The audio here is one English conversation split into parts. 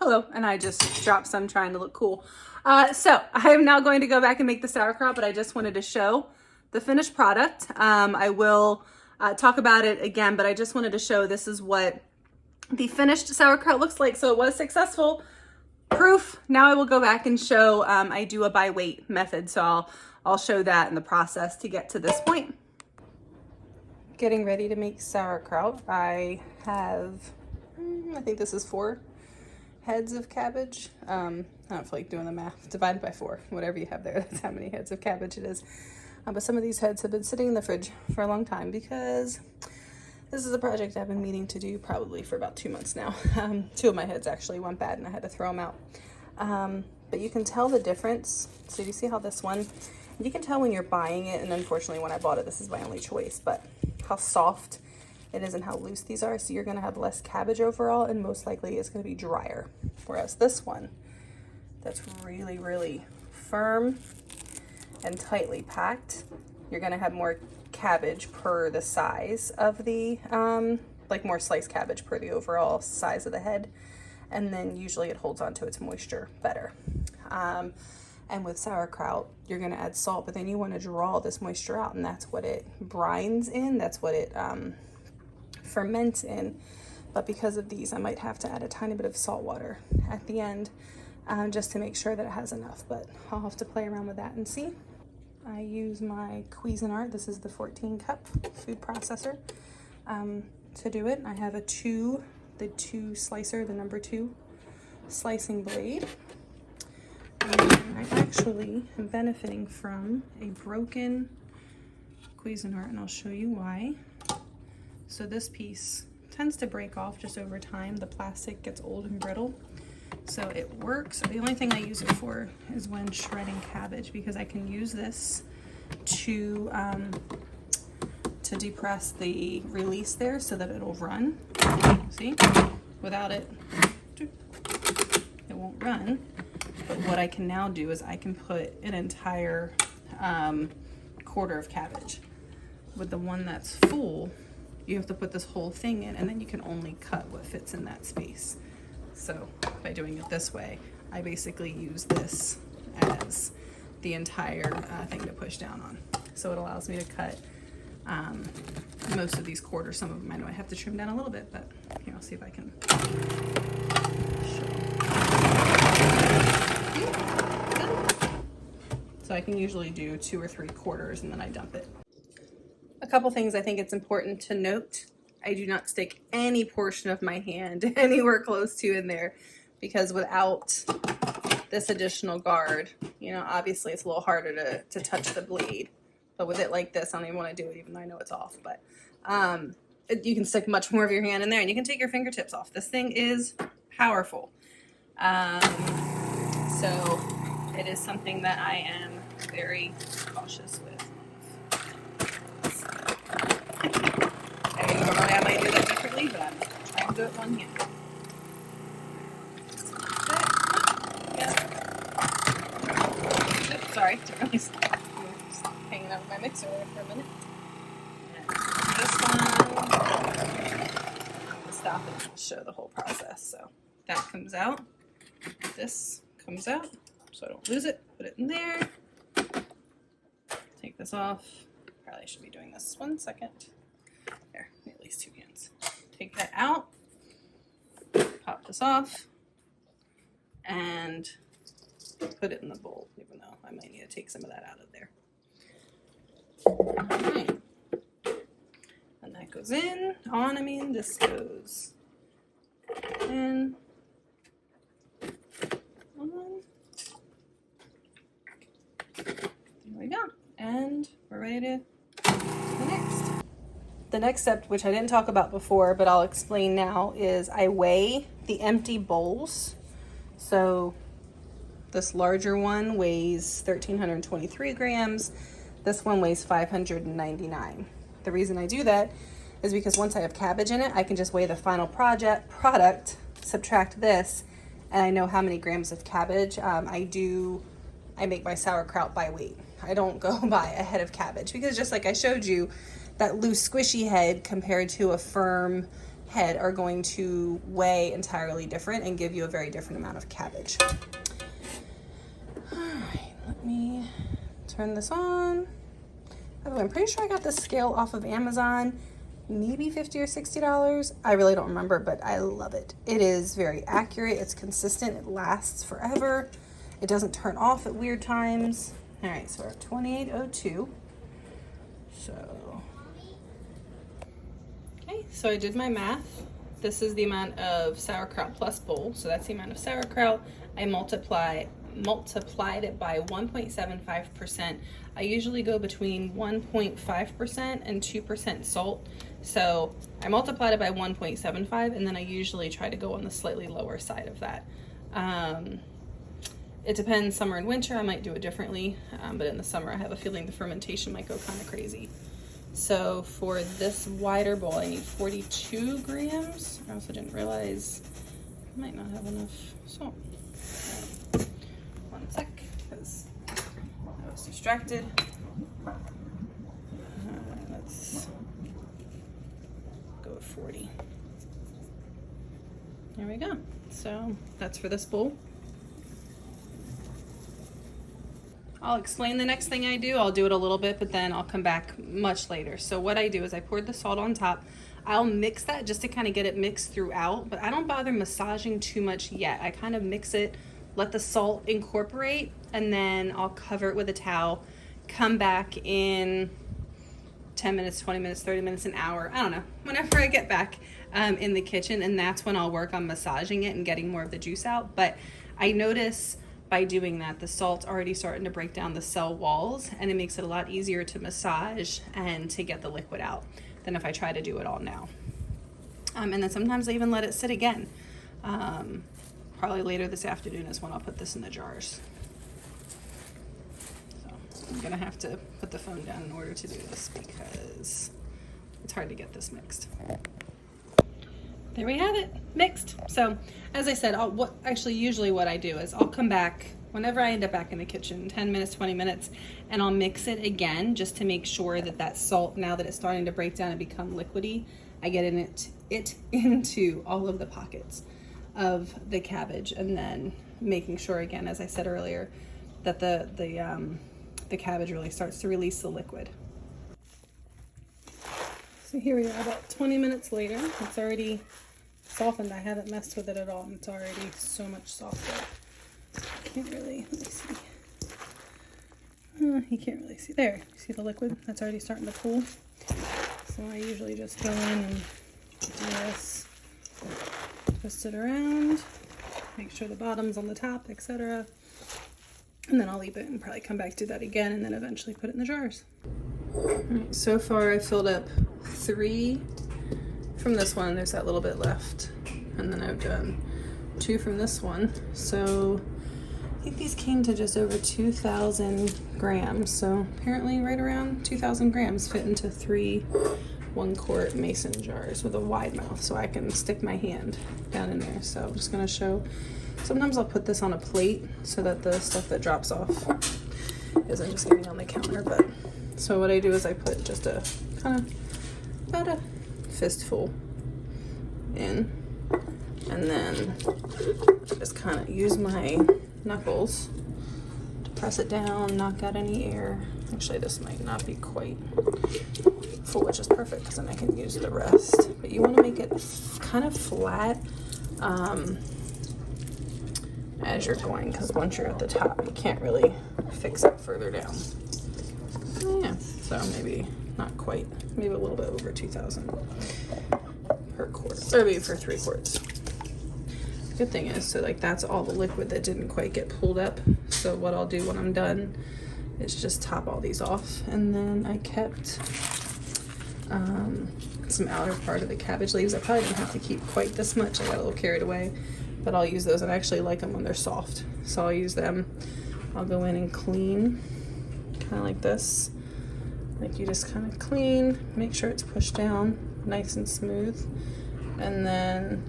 hello, and I just dropped some trying to look cool. So I am now going to go back and make the sauerkraut, but I just wanted to show the finished product. I will talk about it again, but I just wanted to show this is what the finished sauerkraut looks like. So it was successful. Proof. Now I will go back and show, I do a by weight method. So I'll show that in the process to get to this point. Getting ready to make sauerkraut. I have, I think this is 4 heads of cabbage. I don't feel like doing the math. Divided by 4, whatever you have there, that's how many heads of cabbage it is. But some of these heads have been sitting in the fridge for a long time because this is a project I've been meaning to do probably for about 2 months now. 2 of my heads actually went bad and I had to throw them out. But you can tell the difference. So you see how this one, you can tell when you're buying it, and unfortunately when I bought it, this is my only choice, but how soft it is and how loose these are. So you're gonna have less cabbage overall, and most likely it's gonna be drier. Whereas this one, that's really, really firm and tightly packed, you're gonna have more cabbage per the size of the, like more sliced cabbage per the overall size of the head. And then usually it holds on to its moisture better. And with sauerkraut, you're gonna add salt, but then you wanna draw this moisture out, and that's what it brines in, that's what it ferments in. But because of these, I might have to add a tiny bit of salt water at the end, just to make sure that it has enough, but I'll have to play around with that and see. I use my Cuisinart, this is the 14 cup food processor, to do it. I have the 2 slicer, the number 2 slicing blade. And I actually am benefiting from a broken Cuisinart, and I'll show you why. So this piece tends to break off just over time. The plastic gets old and brittle. So it works. The only thing I use it for is when shredding cabbage, because I can use this to depress the release there so that it'll run. See? Without it, it won't run. But what I can now do is I can put an entire quarter of cabbage. With the one that's full, you have to put this whole thing in, and then you can only cut what fits in that space. So by doing it this way, I basically use this as the entire thing to push down on. So it allows me to cut most of these quarters. Some of them I know I have to trim down a little bit, but here, I'll see if I can show. So I can usually do 2 or 3 quarters and then I dump it. A couple things I think it's important to note. I do not stick any portion of my hand anywhere close to in there, because without this additional guard, you know, obviously it's a little harder to touch the blade. But with it like this, I don't even want to do it, even though I know it's off. But you can stick much more of your hand in there, and you can take your fingertips off. This thing is powerful. So it is something that I am very cautious with. Normally I might do that differently, but I'm trying to do it one hand. Oops, sorry, didn't really stop. Just hanging out with my mixer there for a minute. And this one, I'll stop and show the whole process. So that comes out, this comes out, so I don't lose it. Put it in there. Take this off. Probably should be doing this 1 second. There, at least 2 hands. Take that out, pop this off, and put it in the bowl, even though I might need to take some of that out of there. All right. And that goes in, this goes in, on. There we go. And we're ready to do the next. The next step, which I didn't talk about before, but I'll explain now, is I weigh the empty bowls. So this larger one weighs 1,323 grams. This one weighs 599. The reason I do that is because once I have cabbage in it, I can just weigh the final product, subtract this, and I know how many grams of cabbage. I make my sauerkraut by weight. I don't go by a head of cabbage, because just like I showed you, that loose squishy head compared to a firm head are going to weigh entirely different and give you a very different amount of cabbage. All right, let me turn this on. By the way, I'm pretty sure I got this scale off of Amazon, maybe $50 or $60. I really don't remember, but I love it. It is very accurate, it's consistent, it lasts forever. It doesn't turn off at weird times. All right, so we're at 2802. So I did my math. This is the amount of sauerkraut plus bowl. So that's the amount of sauerkraut. I multiplied it by 1.75%. I usually go between 1.5% and 2% salt. So I multiplied it by 1.75, and then I usually try to go on the slightly lower side of that. It depends, summer and winter, I might do it differently, but in the summer I have a feeling the fermentation might go kind of crazy. So for this wider bowl, I need 42 grams. I also didn't realize I might not have enough salt. One sec, because I was distracted. Let's go with 40. There we go. So that's for this bowl. I'll explain the next thing I do. I'll do it a little bit, but then I'll come back much later. So what I do is I poured the salt on top. I'll mix that just to kind of get it mixed throughout, but I don't bother massaging too much yet. I kind of mix it, let the salt incorporate, and then I'll cover it with a towel, come back in 10 minutes, 20 minutes, 30 minutes, an hour, I don't know, whenever I get back in the kitchen, and that's when I'll work on massaging it and getting more of the juice out. But I notice by doing that, the salt's already starting to break down the cell walls, and it makes it a lot easier to massage and to get the liquid out than if I try to do it all now. And then sometimes I even let it sit again. Probably later this afternoon is when I'll put this in the jars. So I'm gonna have to put the phone down in order to do this because it's hard to get this mixed. There we have it, mixed. So as I said, usually what I do is I'll come back whenever I end up back in the kitchen, 10 minutes, 20 minutes, and I'll mix it again just to make sure that that salt, now that it's starting to break down and become liquidy, I get it into all of the pockets of the cabbage, and then making sure, again, as I said earlier, that the cabbage really starts to release the liquid. So here we are about 20 minutes later. It's already softened. I haven't messed with it at all, and it's already so much softer. Can't really, let me see. You can't really see. There, you see the liquid? That's already starting to cool. So I usually just go in and do this, twist it around, make sure the bottom's on the top, etc. And then I'll leave it and probably come back to that again, and then eventually put it in the jars. Right, so far I filled up 3 from this one. There's that little bit left, and then I've done 2 from this one. So I think these came to just over 2,000 grams. So apparently right around 2,000 grams fit into 3 1-quart mason jars with a wide mouth, so I can stick my hand down in there. So I'm just gonna show. Sometimes I'll put this on a plate so that the stuff that drops off isn't just getting on the counter. But so what I do is I put just a kind of about a fistful in, and then just kind of use my knuckles to press it down, knock out any air. Actually, this might not be quite full, which is perfect because then I can use the rest. But you want to make it kind of flat as you're going, because once you're at the top, you can't really fix it further down. Yeah, so maybe not quite, maybe a little bit over 2,000 per quart, or maybe for 3 quarts. Good thing is, so like that's all the liquid that didn't quite get pulled up. So what I'll do when I'm done is just top all these off. And then I kept some outer part of the cabbage leaves. I probably didn't have to keep quite this much. I got a little carried away, but I'll use those, and I actually like them when they're soft. So I'll use them. I'll go in and clean, kind of like this. Like you just kind of clean, make sure it's pushed down nice and smooth, and then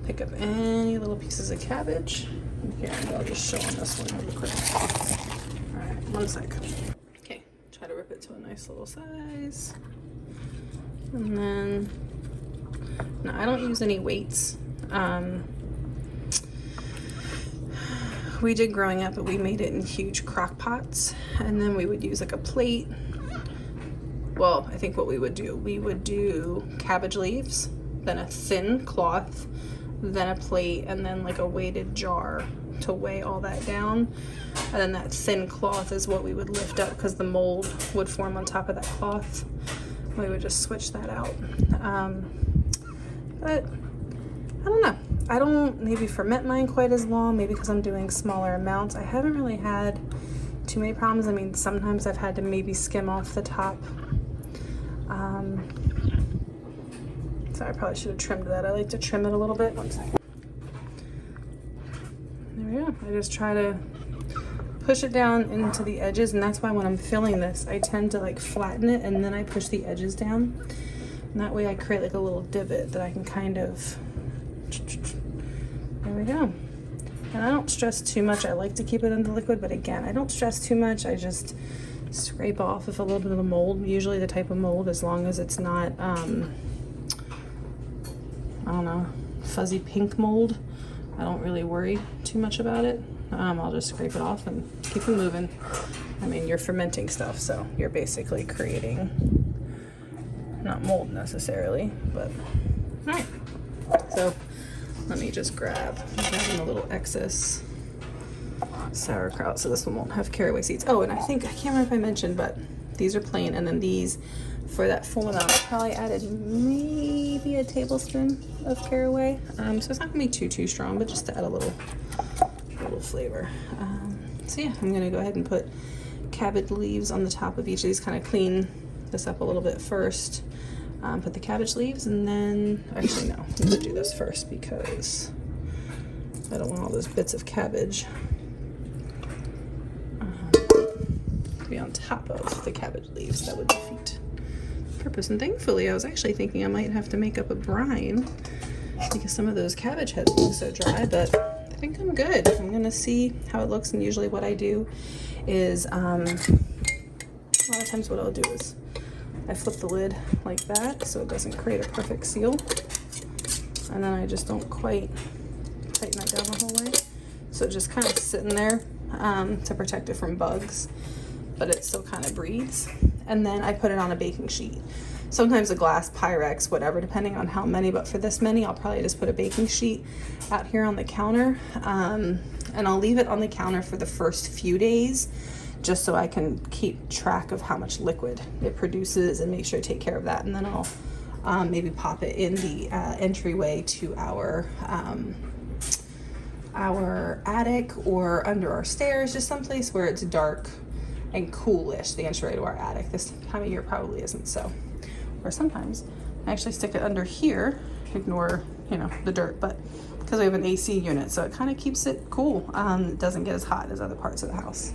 pick up any little pieces of cabbage. Here, I'll just show on this one really quick. All right, 1 sec. Okay, try to rip it to a nice little size. And then, no, I don't use any weights. We did growing up, but we made it in huge crock pots, and then we would use like a plate. Well, I think what we would do cabbage leaves, then a thin cloth, then a plate, and then like a weighted jar to weigh all that down. And then that thin cloth is what we would lift up because the mold would form on top of that cloth. We would just switch that out. But I don't know. I don't maybe ferment mine quite as long, maybe because I'm doing smaller amounts. I haven't really had too many problems. I mean, sometimes I've had to maybe skim off the top. So I probably should have trimmed that. I like to trim it a little bit. 1 second. There we go. I just try to push it down into the edges, and that's why when I'm filling this, I tend to like flatten it and then I push the edges down. And that way I create like a little divot that I can kind of, there we go. And I don't stress too much. I like to keep it in the liquid, but again, I don't stress too much. I just scrape off if a little bit of the mold, usually the type of mold, as long as it's not, I don't know, fuzzy pink mold. I don't really worry too much about it. I'll just scrape it off and keep it moving. I mean, you're fermenting stuff, so you're basically creating, not mold necessarily, but all right. So let me just grab, I'm grabbing a little excess sauerkraut so this one won't have caraway seeds. Oh, and I think, I can't remember if I mentioned, but these are plain, and then these, for that full amount, I probably added maybe a tablespoon of caraway. So it's not gonna be too strong, but just to add a little flavor. So yeah, I'm gonna go ahead and put cabbage leaves on the top of each of these, kind of clean this up a little bit first. Put the cabbage leaves, and then, actually no, I'm gonna do this first because I don't want all those bits of cabbage to be on top of the cabbage leaves. That would defeat the purpose. And thankfully, I was actually thinking I might have to make up a brine because some of those cabbage heads look so dry, but I think I'm good. I'm gonna see how it looks, and usually what I do is, a lot of times what I'll do is I flip the lid like that so it doesn't create a perfect seal, and then I just don't quite tighten that down the whole way, so it's just kind of sitting there to protect it from bugs, but it still kind of breathes. And then I put it on a baking sheet, sometimes a glass, Pyrex, whatever, depending on how many, but for this many I'll probably just put a baking sheet out here on the counter, and I'll leave it on the counter for the first few days just so I can keep track of how much liquid it produces and make sure to take care of that. And then I'll maybe pop it in the entryway to our attic or under our stairs, just someplace where it's dark and coolish, the entryway to our attic. This time of year probably isn't so. Or sometimes I actually stick it under here, ignore, you know, the dirt, but because we have an AC unit, so it kind of keeps it cool. It doesn't get as hot as other parts of the house.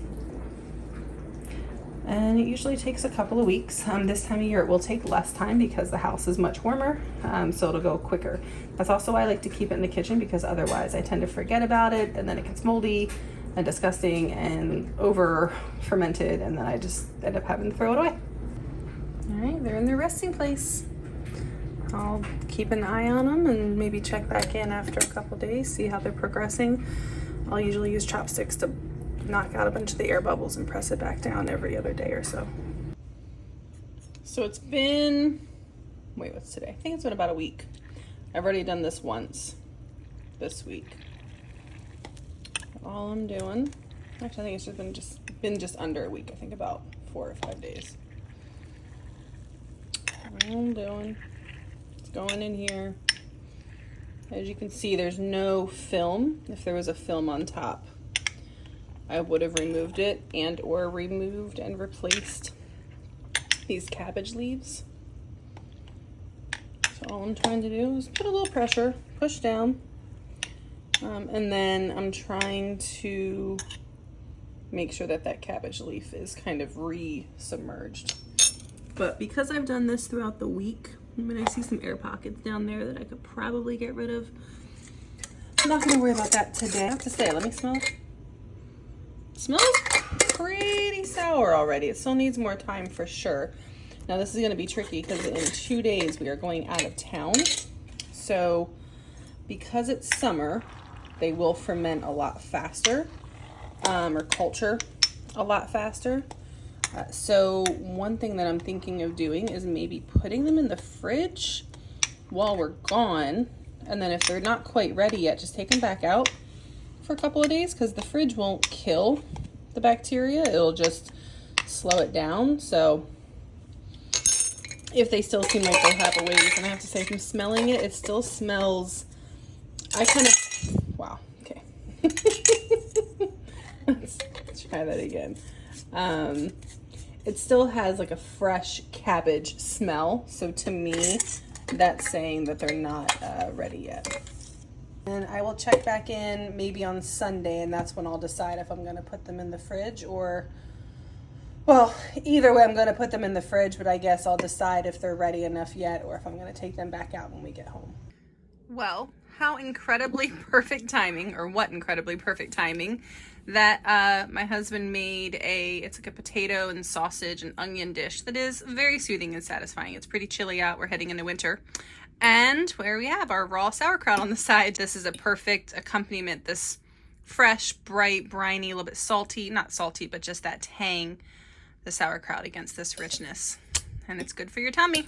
And it usually takes a couple of weeks. This time of year it will take less time because the house is much warmer, so it'll go quicker. That's also why I like to keep it in the kitchen, because otherwise I tend to forget about it, and then it gets moldy and disgusting and over fermented, and then I just end up having to throw it away. All right, they're in their resting place. I'll keep an eye on them and maybe check back in after a couple days, see how they're progressing. I'll usually use chopsticks to knock out a bunch of the air bubbles and press it back down every other day or so. So it's been, wait, what's today? I think it's been about a week. I've already done this once this week. All I'm doing, actually I think it's been just under a week. I think about 4 or 5 days. All I'm doing is going in here. As you can see, there's no film. If there was a film on top, I would have removed it and or removed and replaced these cabbage leaves. So all I'm trying to do is put a little pressure, push down, and then I'm trying to make sure that that cabbage leaf is kind of re-submerged. But because I've done this throughout the week, I mean, I see some air pockets down there that I could probably get rid of. I'm not gonna worry about that today. I have to say, let me smell. Smells pretty sour already. It still needs more time for sure. Now this is going to be tricky because in 2 days we are going out of town. So because it's summer, they will ferment a lot faster, or culture a lot faster. So one thing that I'm thinking of doing is maybe putting them in the fridge while we're gone. And then if they're not quite ready yet, just take them back out for a couple of days, because the fridge won't kill the bacteria. It'll just slow it down. So if they still seem like they have a ways, and I have to say from smelling it, it still smells, wow, okay. Let's try that again. It still has like a fresh cabbage smell. So to me, that's saying that they're not ready yet. And I will check back in maybe on Sunday, and that's when I'll decide if I'm going to put them in the fridge or, well, either way I'm going to put them in the fridge, but I guess I'll decide if they're ready enough yet or if I'm going to take them back out when we get home. Well, how incredibly perfect timing, or what incredibly perfect timing, that my husband made it's like a potato and sausage and onion dish that is very soothing and satisfying. It's pretty chilly out. We're heading into winter. And where we have our raw sauerkraut on the side. This is a perfect accompaniment. This fresh, bright, briny, a little bit salty, not salty, but just that tang, the sauerkraut against this richness. And it's good for your tummy.